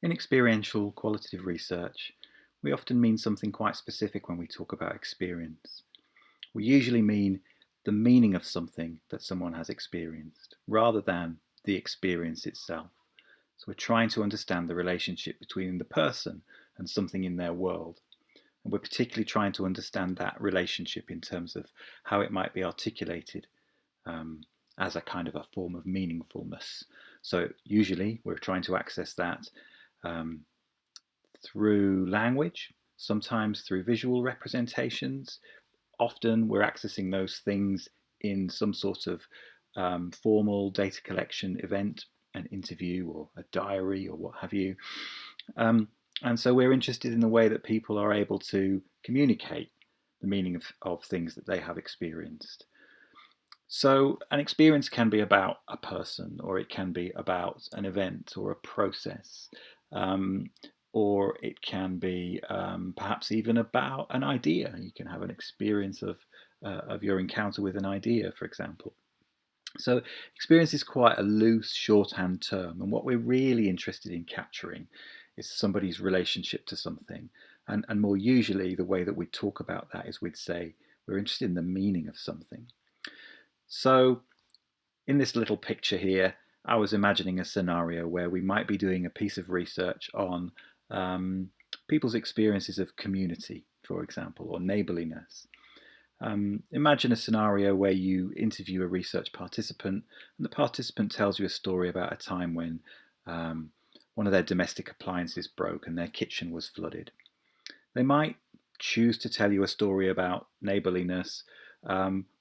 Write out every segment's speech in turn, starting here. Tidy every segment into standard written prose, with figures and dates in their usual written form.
In experiential qualitative research, we often mean something quite specific when we talk about experience. We usually mean the meaning of something that someone has experienced, rather than the experience itself. So we're trying to understand the relationship between the person and something in their world. And we're particularly trying to understand that relationship in terms of how it might be articulated um, as a kind of a form of meaningfulness. So usually we're trying to access that um, through language, sometimes through visual representations. Often we're accessing those things in some sort of formal data collection event, an interview or a diary or what have you. And so we're interested in the way that people are able to communicate the meaning of things that they have experienced. So an experience can be about a person, or it can be about an event or a process, um, or it can be perhaps even about an idea. You can have an experience of your encounter with an idea, for example. So experience is quite a loose shorthand term, and what we're really interested in capturing is somebody's relationship to something. And more usually, the way that we talk about that is we'd say we're interested in the meaning of something. So in this little picture here, I was imagining a scenario where we might be doing a piece of research on people's experiences of community, for example, or neighbourliness. Imagine a scenario where you interview a research participant, and the participant tells you a story about a time when one of their domestic appliances broke and their kitchen was flooded. They might choose to tell you a story about neighbourliness,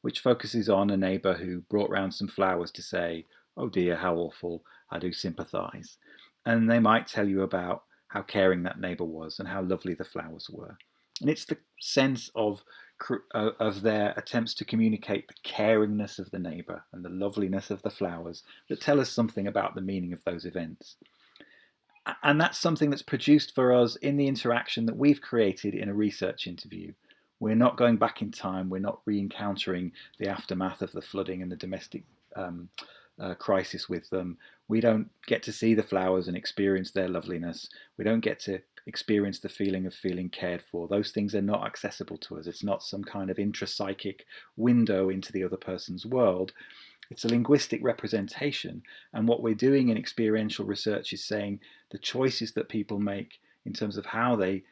which focuses on a neighbour who brought round some flowers to say, "Oh dear, how awful, I do sympathise." And they might tell you about how caring that neighbour was and how lovely the flowers were. And it's the sense of their attempts to communicate the caringness of the neighbour and the loveliness of the flowers that tell us something about the meaning of those events. And that's something that's produced for us in the interaction that we've created in a research interview. We're not going back in time, we're not re-encountering the aftermath of the flooding and the domestic crisis with them. We don't get to see the flowers and experience their loveliness. We don't get to experience the feeling of feeling cared for. Those things are not accessible to us. It's not some kind of intrapsychic window into the other person's world. It's a linguistic representation. And what we're doing in experiential research is saying the choices that people make in terms of how they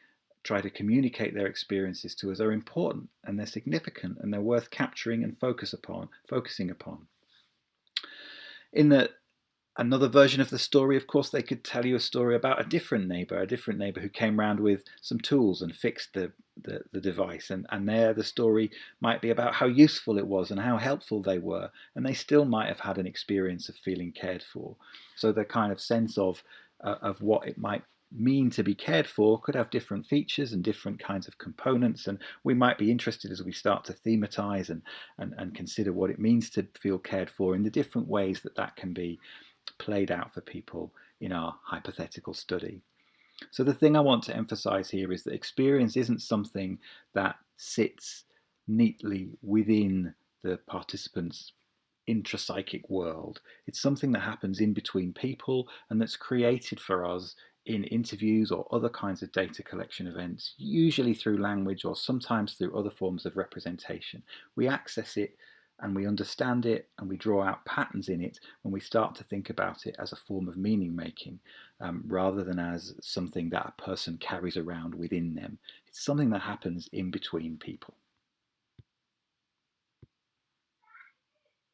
try to communicate their experiences to us are important, and they're significant, and they're worth capturing and focusing upon. In the another version of the story, of course, they could tell you a story about a different neighbour who came round with some tools and fixed the device. And there the story might be about how useful it was and how helpful they were. And they still might have had an experience of feeling cared for. So the kind of sense of what it might mean to be cared for could have different features and different kinds of components, and we might be interested as we start to thematize and consider what it means to feel cared for in the different ways that that can be played out for people in our hypothetical study. So the thing I want to emphasize here is that experience isn't something that sits neatly within the participant's intrapsychic world. It's something that happens in between people and that's created for us in interviews or other kinds of data collection events, usually through language or sometimes through other forms of representation. We access it and we understand it and we draw out patterns in it when we start to think about it as a form of meaning making rather than as something that a person carries around within them. It's something that happens in between people.